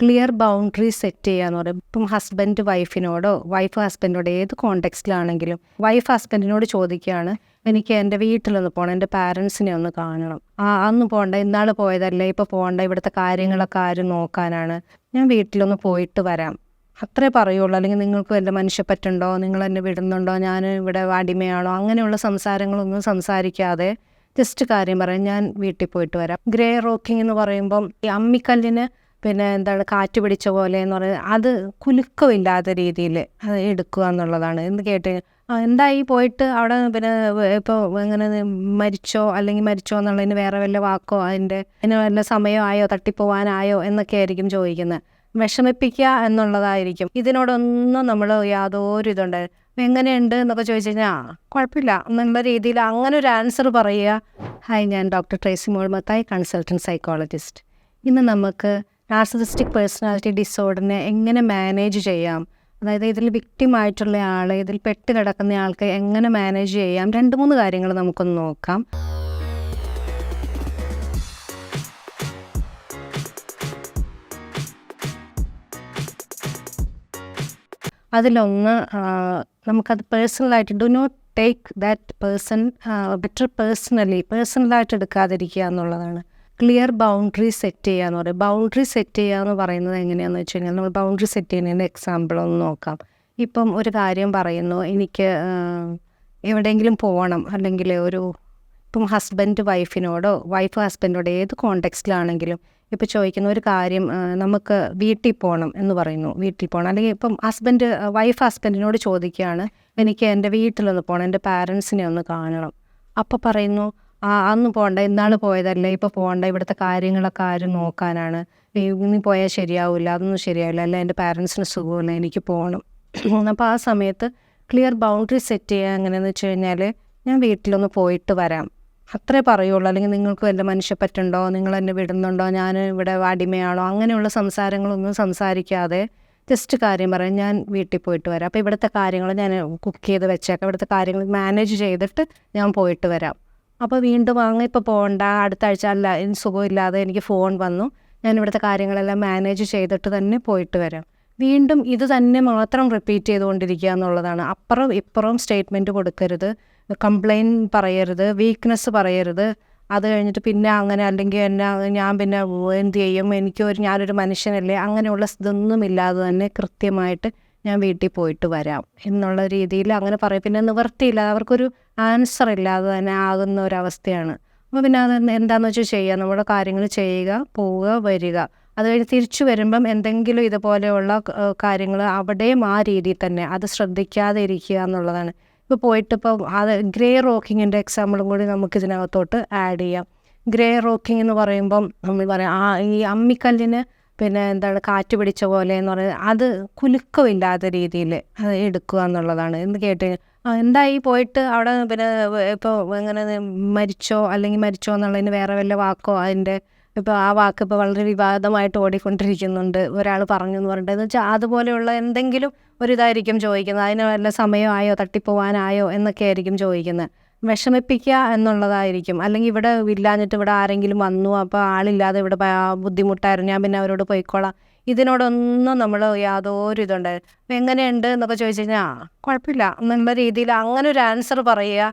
Clear boundary set ചെയ്യുക എന്ന് പറയും. ഇപ്പം ഹസ്ബൻഡ് വൈഫിനോടോ വൈഫ് ഹസ്ബൻഡിനോടോ ഏത് കോണ്ടെക്സ്റ്റിലാണെങ്കിലും വൈഫ് ഹസ്ബൻഡിനോട് ചോദിക്കുകയാണ്, എനിക്ക് എൻ്റെ വീട്ടിലൊന്ന് പോകണം, എൻ്റെ പാരൻസിനെ ഒന്ന് കാണണം. അന്ന് പോകണ്ട, ഇന്നാൾ പോയതല്ലേ, ഇപ്പോൾ പോകണ്ട, ഇവിടുത്തെ കാര്യങ്ങളൊക്കെ ആരും നോക്കാനാണ്, ഞാൻ വീട്ടിലൊന്ന് പോയിട്ട് വരാം, അത്രേ പറയുള്ളൂ. അല്ലെങ്കിൽ നിങ്ങൾക്ക് വല്ല മനുഷ്യപ്പറ്റുണ്ടോ, നിങ്ങൾ എന്നെ വിടുന്നുണ്ടോ, ഞാൻ ഇവിടെ അടിമയാണോ, അങ്ങനെയുള്ള സംസാരങ്ങളൊന്നും സംസാരിക്കാതെ ജസ്റ്റ് കാര്യം പറയാം, ഞാൻ വീട്ടിൽ പോയിട്ട് വരാം. ഗ്രേ റോക്കിംഗ് എന്ന് പറയുമ്പം ഈ അമ്മിക്കല്ലിന് കാറ്റ് പിടിച്ച പോലെ എന്ന് പറയുന്നത്, അത് കുലുക്കമില്ലാത്ത രീതിയിൽ അത് എടുക്കുക എന്നുള്ളതാണ്. എന്ന് കേട്ട് എന്തായി പോയിട്ട് അവിടെ ഇപ്പോൾ ഇങ്ങനെ മരിച്ചോ അല്ലെങ്കിൽ മരിച്ചോ എന്നുള്ളതിന് വേറെ വല്ല വാക്കോ അതിന് വല്ല സമയമായോ തട്ടിപ്പോവാനായോ എന്നൊക്കെ ആയിരിക്കും ചോദിക്കുന്നത്. വിഷമിപ്പിക്കുക എന്നുള്ളതായിരിക്കും. ഇതിനോടൊന്നും നമ്മൾ യാതൊരു ഇതുണ്ടായിരുന്നു. എങ്ങനെയുണ്ട് എന്നൊക്കെ ചോദിച്ചു കഴിഞ്ഞാൽ കുഴപ്പമില്ല എന്നുള്ള രീതിയിൽ അങ്ങനെ ഒരു ആൻസർ പറയുക. ഹായ്, ഞാൻ ഡോക്ടർ ട്രേസി മോൾ മത്തായി, കൺസൾട്ടൻറ്റ് സൈക്കോളജിസ്റ്റ്. ഇന്ന് നമുക്ക് നാർസിസിസ്റ്റിക് പേഴ്സണാലിറ്റി ഡിസോർഡറിനെ എങ്ങനെ മാനേജ് ചെയ്യാം, അതായത് ഇതിൽ വിക്ടിമായിട്ടുള്ള ആളെ, ഇതിൽ പെട്ട് കിടക്കുന്ന ആൾക്ക് എങ്ങനെ മാനേജ് ചെയ്യാം, 2-3 കാര്യങ്ങൾ നമുക്കൊന്ന് നോക്കാം. അതിലൊന്ന്, നമുക്കത് പേഴ്സണലായിട്ട് do not take that person better പേഴ്സണലായിട്ട് എടുക്കാതിരിക്കുക എന്നുള്ളതാണ്. ക്ലിയർ ബൗണ്ടറി സെറ്റ് ചെയ്യുക എന്ന് പറയും. ബൗണ്ടറി സെറ്റ് ചെയ്യുക എന്ന് പറയുന്നത് എങ്ങനെയാണെന്ന് വെച്ച് കഴിഞ്ഞാൽ, നമ്മൾ ബൗണ്ടറി സെറ്റ് ചെയ്യുന്നതിൻ്റെ എക്സാമ്പിൾ ഒന്ന് നോക്കാം. ഇപ്പം ഒരു കാര്യം പറയുന്നു, എനിക്ക് എവിടെയെങ്കിലും പോകണം, അല്ലെങ്കിൽ ഇപ്പം ഹസ്ബൻഡ് വൈഫിനോടോ വൈഫ് ഹസ്ബൻഡിനോടോ ഏത് കോണ്ടെക്സ്റ്റിലാണെങ്കിലും ഇപ്പോൾ ചോദിക്കുന്ന ഒരു കാര്യം, നമുക്ക് വീട്ടിൽ പോകണം എന്ന് പറയുന്നു, വീട്ടിൽ പോകണം. അല്ലെങ്കിൽ ഇപ്പം വൈഫ് ഹസ്ബൻഡിനോട് ചോദിക്കുകയാണ്, എനിക്ക് എൻ്റെ വീട്ടിലൊന്ന് പോകണം, എൻ്റെ പാരൻസിനെ ഒന്ന് കാണണം. അപ്പോൾ പറയുന്നു, അന്ന് പോകണ്ട, ഇന്നാൾ പോയതല്ലേ, ഇപ്പോൾ പോകണ്ട, ഇവിടുത്തെ കാര്യങ്ങളൊക്കെ ആരും നോക്കാനാണ്, ഇനി പോയാൽ ശരിയാവില്ല, അതൊന്നും ശരിയാവില്ല, അല്ല എൻ്റെ പാരൻസിന് സുഖമില്ല, എനിക്ക് പോകണം. അപ്പോൾ ആ സമയത്ത് ക്ലിയർ ബൗണ്ടറി സെറ്റ് ചെയ്യുക എങ്ങനെയെന്ന് വെച്ച് കഴിഞ്ഞാൽ, ഞാൻ വീട്ടിലൊന്ന് പോയിട്ട് വരാം, അത്രേ പറയുള്ളൂ. അല്ലെങ്കിൽ നിങ്ങൾക്ക് വല്ല മനുഷ്യപ്പറ്റുണ്ടോ, നിങ്ങൾ എന്നെ വിടുന്നുണ്ടോ, ഞാൻ ഇവിടെ അടിമയാണോ, അങ്ങനെയുള്ള സംസാരങ്ങളൊന്നും സംസാരിക്കാതെ ജസ്റ്റ് കാര്യം പറയാം, ഞാൻ വീട്ടിൽ പോയിട്ട് വരാം, അപ്പോൾ ഇവിടുത്തെ കാര്യങ്ങൾ ഞാൻ കുക്ക് ചെയ്ത് വെച്ചേക്കാം, ഇവിടുത്തെ കാര്യങ്ങൾ മാനേജ് ചെയ്തിട്ട് ഞാൻ പോയിട്ട് വരാം. അപ്പോൾ വീണ്ടും ഇപ്പോൾ പോകണ്ട, അടുത്ത ആഴ്ച അല്ല, എനിക്ക് സുഖമില്ലാതെ എനിക്ക് ഫോൺ വന്നു, ഞാൻ ഇവിടുത്തെ കാര്യങ്ങളെല്ലാം മാനേജ് ചെയ്തിട്ട് തന്നെ പോയിട്ട് വരാം. വീണ്ടും ഇത് തന്നെ മാത്രം റിപ്പീറ്റ് ചെയ്തുകൊണ്ടിരിക്കുക എന്നുള്ളതാണ്. അപ്പുറം ഇപ്പുറം സ്റ്റേറ്റ്മെൻറ്റ് കൊടുക്കരുത്, കംപ്ലയിൻറ്റ് പറയരുത്, വീക്ക്നെസ് പറയരുത്. അത് കഴിഞ്ഞിട്ട് പിന്നെ അങ്ങനെ, അല്ലെങ്കിൽ ഞാൻ പിന്നെ എന്ത് ചെയ്യും, ഞാനൊരു മനുഷ്യനല്ലേ, അങ്ങനെയുള്ള ഇതൊന്നും ഇല്ലാതെ തന്നെ കൃത്യമായിട്ട് ഞാൻ വീട്ടിൽ പോയിട്ട് വരാം എന്നുള്ള രീതിയിൽ അങ്ങനെ പറയും. പിന്നെ നിവർത്തിയില്ല, അവർക്കൊരു ആൻസർ ഇല്ലാതെ തന്നെ ആകുന്ന ഒരവസ്ഥയാണ്. അപ്പോൾ പിന്നെ അത് എന്താണെന്ന് വെച്ചാൽ ചെയ്യുക, നമ്മുടെ കാര്യങ്ങൾ ചെയ്യുക, പോവുക, വരിക. അത് കഴിഞ്ഞ് തിരിച്ചു വരുമ്പം എന്തെങ്കിലും ഇതുപോലെയുള്ള കാര്യങ്ങൾ അവിടെയും ആ രീതിയിൽ തന്നെ അത് ശ്രദ്ധിക്കാതെ ഇരിക്കുക എന്നുള്ളതാണ്. ഇപ്പോൾ പോയിട്ടിപ്പോൾ അത് ഗ്രേ റോക്കിങ്ങിൻ്റെ എക്സാമ്പിളും കൂടി നമുക്ക് ഇതിനകത്തോട്ട് ആഡ് ചെയ്യാം. ഗ്രേ റോക്കിംഗ് എന്ന് പറയുമ്പം നമ്മൾ പറയാം, ഈ അമ്മിക്കല്ലിന് കാറ്റ് പിടിച്ച പോലെ എന്ന് പറയുന്നത്, അത് കുലുക്കമില്ലാത്ത രീതിയിൽ അത് എടുക്കുക എന്നുള്ളതാണ്. എന്ന് കേട്ട് എന്തായി പോയിട്ട് അവിടെ ഇപ്പോൾ ഇങ്ങനെ മരിച്ചോ അല്ലെങ്കിൽ മരിച്ചോ എന്നുള്ളതിന് വേറെ വല്ല വാക്കോ ഇപ്പോൾ ആ വാക്ക് ഇപ്പോൾ വളരെ വിവാദമായിട്ട് ഓടിക്കൊണ്ടിരിക്കുന്നുണ്ട്, ഒരാൾ പറഞ്ഞു എന്ന് പറഞ്ഞിട്ട്, എന്ന് വെച്ചാൽ അതുപോലെയുള്ള എന്തെങ്കിലും ഒരിതായിരിക്കും ചോദിക്കുന്നത്. അതിന് വല്ല സമയമായോ തട്ടിപ്പോവാനായോ എന്നൊക്കെ ആയിരിക്കും ചോദിക്കുന്നത്. വിഷമിപ്പിക്കുക എന്നുള്ളതായിരിക്കും. അല്ലെങ്കിൽ ഇവിടെ ഇല്ലാഞ്ഞിട്ട് ഇവിടെ ആരെങ്കിലും വന്നു, അപ്പോൾ ആളില്ലാതെ ഇവിടെ ബുദ്ധിമുട്ടായിരുന്നു, ഞാൻ പിന്നെ അവരോട് പോയിക്കോളാം. ഇതിനോടൊന്നും നമ്മൾ യാതൊരു ഇതുണ്ടായിരുന്നു. എങ്ങനെയുണ്ട് എന്നൊക്കെ ചോദിച്ചു കഴിഞ്ഞാൽ കുഴപ്പമില്ല എന്നുള്ള രീതിയിൽ അങ്ങനെ ഒരു ആൻസർ പറയുക.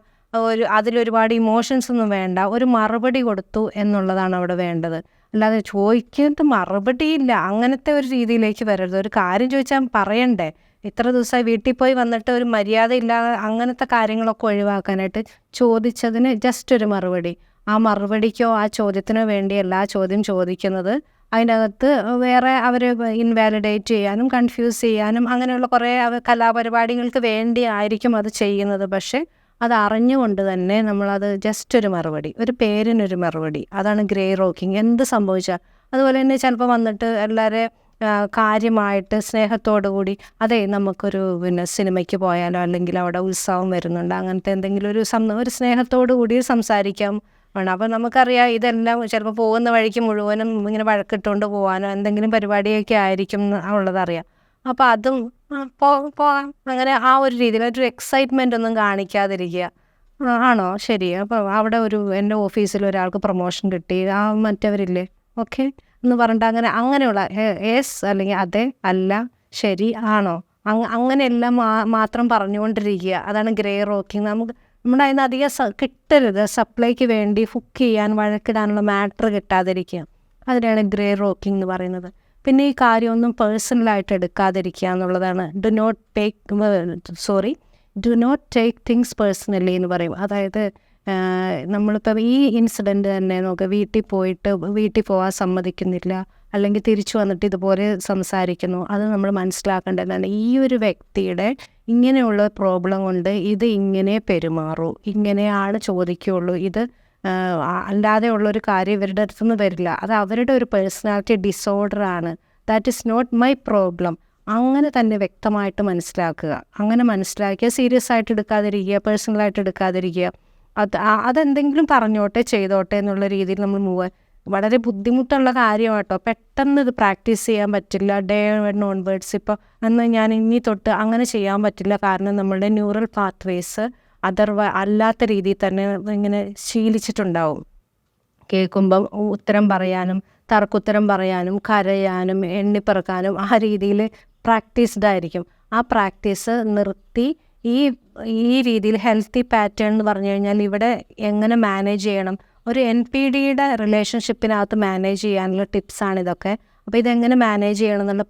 അതിലൊരുപാട് ഇമോഷൻസ് ഒന്നും വേണ്ട, ഒരു മറുപടി കൊടുത്തു എന്നുള്ളതാണ് അവിടെ വേണ്ടത്. അല്ലാതെ ചോദിക്കുന്നത് മറുപടിയില്ല, അങ്ങനത്തെ ഒരു രീതിയിലേക്ക് വരരുത്. ഒരു കാര്യം ചോദിച്ചാൽ പറയണ്ടേ, ഇത്ര ദിവസമായി വീട്ടിൽ പോയി വന്നിട്ട് ഒരു മര്യാദ ഇല്ലാതെ അങ്ങനത്തെ കാര്യങ്ങളൊക്കെ ഒഴിവാക്കാനായിട്ട് ചോദിച്ചതിന് ജസ്റ്റ് ഒരു മറുപടി, ആ മറുപടിക്കോ ആ ചോദ്യത്തിനോ വേണ്ടിയല്ല ആ ചോദ്യം ചോദിക്കുന്നത്. അതിനകത്ത് വേറെ അവരെ ഇൻവാലിഡേറ്റ് ചെയ്യാനും കൺഫ്യൂസ് ചെയ്യാനും അങ്ങനെയുള്ള കുറേ കലാപരിപാടികൾക്ക് വേണ്ടി ആയിരിക്കും അത് ചെയ്യുന്നത്. പക്ഷേ അത് അറിഞ്ഞുകൊണ്ട് തന്നെ നമ്മളത് ജസ്റ്റ് ഒരു മറുപടി, ഒരു പേരിനൊരു മറുപടി, അതാണ് ഗ്രേ റോക്കിംഗ്. എന്ത് സംഭവിച്ചാൽ അതുപോലെ തന്നെ ചിലപ്പോൾ വന്നിട്ട് എല്ലാവരെ കാര്യമായിട്ട് സ്നേഹത്തോടു കൂടി, അതെ നമുക്കൊരു സിനിമയ്ക്ക് പോയാലോ, അല്ലെങ്കിൽ അവിടെ ഉത്സവം വരുന്നുണ്ട്, അങ്ങനത്തെ എന്തെങ്കിലും ഒരു സ്നേഹത്തോടു കൂടി സംസാരിക്കാം വേണം. അപ്പോൾ നമുക്കറിയാം ഇതെല്ലാം ചിലപ്പോൾ പോകുന്ന വഴിക്ക് മുഴുവനും ഇങ്ങനെ വഴക്കിട്ടുകൊണ്ട് പോകാനോ എന്തെങ്കിലും പരിപാടിയൊക്കെ ആയിരിക്കും ഉള്ളതറിയാം. അപ്പോൾ അതും പോകാം, അങ്ങനെ ആ ഒരു രീതിയിൽ ഒരു എക്സൈറ്റ്മെൻ്റ് ഒന്നും കാണിക്കാതിരിക്കുക. ആണോ ശരി, അപ്പോൾ അവിടെ എൻ്റെ ഓഫീസിൽ ഒരാൾക്ക് പ്രൊമോഷൻ കിട്ടി, മറ്റവരില്ലേ, ഓക്കെ, എന്ന് പറഞ്ഞിട്ട് അങ്ങനെയുള്ള യെസ് അല്ലെങ്കിൽ അതെ, അല്ല, ശരി, ആണോ, അങ്ങനെയെല്ലാം മാത്രം പറഞ്ഞുകൊണ്ടിരിക്കുക. അതാണ് ഗ്രേ റോക്കിംഗ്. നമ്മുടെ അതിന് അധികം കിട്ടരുത്. സപ്ലൈക്ക് വേണ്ടി ഹുക്ക് ചെയ്യാൻ, വഴക്കിടാനുള്ള മാറ്റർ കിട്ടാതിരിക്കുക. അതിനാണ് ഗ്രേ റോക്കിംഗ് എന്ന് പറയുന്നത്. പിന്നെ ഈ കാര്യമൊന്നും പേഴ്സണലായിട്ട് എടുക്കാതിരിക്കുക എന്നുള്ളതാണ്. Do not take things personally എന്ന് പറയും. അതായത് നമ്മളിപ്പോൾ ഈ ഇൻസിഡൻറ്റ് തന്നെ നോക്കുക. വീട്ടിൽ പോകാൻ സമ്മതിക്കുന്നില്ല, അല്ലെങ്കിൽ തിരിച്ചു വന്നിട്ട് ഇതുപോലെ സംസാരിക്കുന്നു. അത് നമ്മൾ മനസ്സിലാക്കേണ്ടതാണ്. ഈ ഒരു വ്യക്തിയുടെ ഇങ്ങനെയുള്ള പ്രോബ്ലം കൊണ്ട് ഇത് ഇങ്ങനെ പെരുമാറൂ, ഇങ്ങനെയാണ് ചോദിക്കുകയുള്ളൂ. ഇത് അല്ലാതെ ഉള്ളൊരു കാര്യം ഇവരുടെ അടുത്തുനിന്ന് വരില്ല. അത് അവരുടെ ഒരു പേഴ്സണാലിറ്റി ഡിസോർഡറാണ്. That is not my problem. അങ്ങനെ തന്നെ വ്യക്തമായിട്ട് മനസ്സിലാക്കുക. അങ്ങനെ മനസ്സിലാക്കിയ സീരിയസ് ആയിട്ട് എടുക്കാതിരിക്കുക, പേഴ്സണലായിട്ട് എടുക്കാതിരിക്കുക. അതെന്തെങ്കിലും പറഞ്ഞോട്ടെ, ചെയ്തോട്ടെ എന്നുള്ള രീതിയിൽ നമ്മൾ വളരെ ബുദ്ധിമുട്ടുള്ള കാര്യമാട്ടോ. പെട്ടെന്ന് ഇത് പ്രാക്ടീസ് ചെയ്യാൻ പറ്റില്ല. ഡേ 1 ഓൺവേർഡ്സ് ഇപ്പോൾ ഞാൻ ഇനി തൊട്ട് അങ്ങനെ ചെയ്യാൻ പറ്റില്ല. കാരണം നമ്മളുടെ ന്യൂറൽ പാത്വേസ് അല്ലാത്ത രീതിയിൽ തന്നെ ഇങ്ങനെ ശീലിച്ചിട്ടുണ്ടാവും. കേൾക്കുമ്പം ഉത്തരം പറയാനും, തർക്കുത്തരം പറയാനും, കരയാനും, എണ്ണിപ്പറക്കാനും ആ രീതിയിൽ പ്രാക്ടീസ്ഡ് ആയിരിക്കും. ആ പ്രാക്ടീസ് നിർത്തി ഈ രീതിയിൽ ഹെൽത്തി പാറ്റേൺ എന്ന് പറഞ്ഞു കഴിഞ്ഞാൽ ഇവിടെ എങ്ങനെ മാനേജ് ചെയ്യണം, ഒരു NPDയുടെ റിലേഷൻഷിപ്പിനകത്ത് മാനേജ് ചെയ്യാനുള്ള ടിപ്സാണ് ഇതൊക്കെ. അപ്പോൾ ഇതെങ്ങനെ മാനേജ് ചെയ്യണം എന്നുള്ള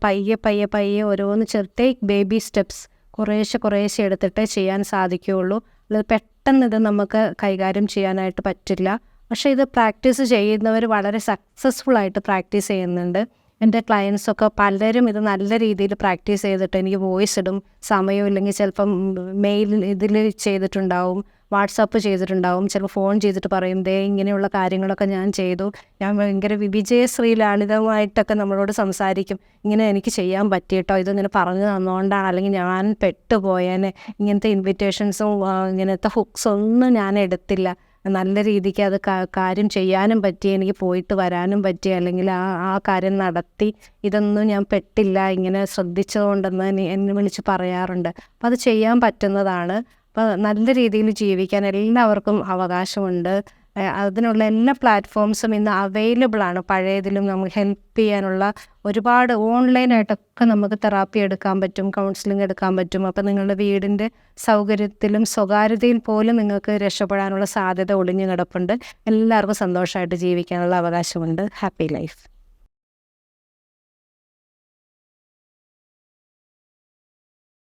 പയ്യെ ഓരോന്ന് ടേക്ക് ബേബി സ്റ്റെപ്സ് കുറേശ്ശെ എടുത്തിട്ടേ ചെയ്യാൻ സാധിക്കുകയുള്ളൂ. അത് പെട്ടെന്ന് ഇത് നമുക്ക് കൈകാര്യം ചെയ്യാനായിട്ട് പറ്റില്ല. പക്ഷേ ഇത് പ്രാക്ടീസ് ചെയ്യുന്നവർ വളരെ സക്സസ്ഫുള്ളായിട്ട് പ്രാക്ടീസ് ചെയ്യുന്നുണ്ട്. എൻ്റെ ക്ലയൻസൊക്കെ പലരും ഇത് നല്ല രീതിയിൽ പ്രാക്ടീസ് ചെയ്തിട്ട് എനിക്ക് വോയിസ് ഇടും. സമയമില്ലെങ്കിൽ ചിലപ്പം ഇതിൽ ചെയ്തിട്ടുണ്ടാവും, വാട്സാപ്പ് ചെയ്തിട്ടുണ്ടാവും, ചിലപ്പോൾ ഫോൺ ചെയ്തിട്ട് പറയും, ഇങ്ങനെയുള്ള കാര്യങ്ങളൊക്കെ ഞാൻ ചെയ്തു, ഞാൻ ഭയങ്കര വിജയശ്രീലാളിതമായിട്ടൊക്കെ നമ്മളോട് സംസാരിക്കും. ഇങ്ങനെ എനിക്ക് ചെയ്യാൻ പറ്റിയിട്ടോ, ഇതിങ്ങനെ പറഞ്ഞു തന്നുകൊണ്ടാണ്, അല്ലെങ്കിൽ ഞാൻ പെട്ടുപോയേനെ, ഇങ്ങനത്തെ ഇൻവിറ്റേഷൻസും ഇങ്ങനത്തെ ഹുക്സ് ഒന്നും ഞാൻ എടുത്തില്ല, നല്ല രീതിക്ക് അത് കാര്യം ചെയ്യാനും പറ്റി, എനിക്ക് പോയിട്ട് വരാനും പറ്റി, അല്ലെങ്കിൽ ആ കാര്യം നടത്തി, ഇതൊന്നും ഞാൻ പെട്ടില്ല, ഇങ്ങനെ ശ്രദ്ധിച്ചതുകൊണ്ടെന്ന് എന്നെ വിളിച്ച് പറയാറുണ്ട്. അപ്പം അത് ചെയ്യാൻ പറ്റുന്നതാണ്. അപ്പോൾ നല്ല രീതിയിൽ ജീവിക്കാൻ എല്ലാവർക്കും അവകാശമുണ്ട്. അതിനുള്ള എല്ലാ പ്ലാറ്റ്ഫോംസും ഇന്ന് അവൈലബിൾ ആണ്. പഴയതിലും നമുക്ക് ഹെൽപ്പ് ചെയ്യാനുള്ള ഒരുപാട് ഓൺലൈനായിട്ടൊക്കെ നമുക്ക് തെറാപ്പി എടുക്കാൻ പറ്റും, കൗൺസിലിംഗ് എടുക്കാൻ പറ്റും. അപ്പോൾ നിങ്ങളുടെ വീടിൻ്റെ സൗകര്യത്തിലും സ്വകാര്യതയിൽ പോലും നിങ്ങൾക്ക് രക്ഷപ്പെടാനുള്ള സാധ്യത ഒളിഞ്ഞു കിടപ്പുണ്ട്. എല്ലാവർക്കും സന്തോഷമായിട്ട് ജീവിക്കാനുള്ള അവകാശമുണ്ട്. Happy life.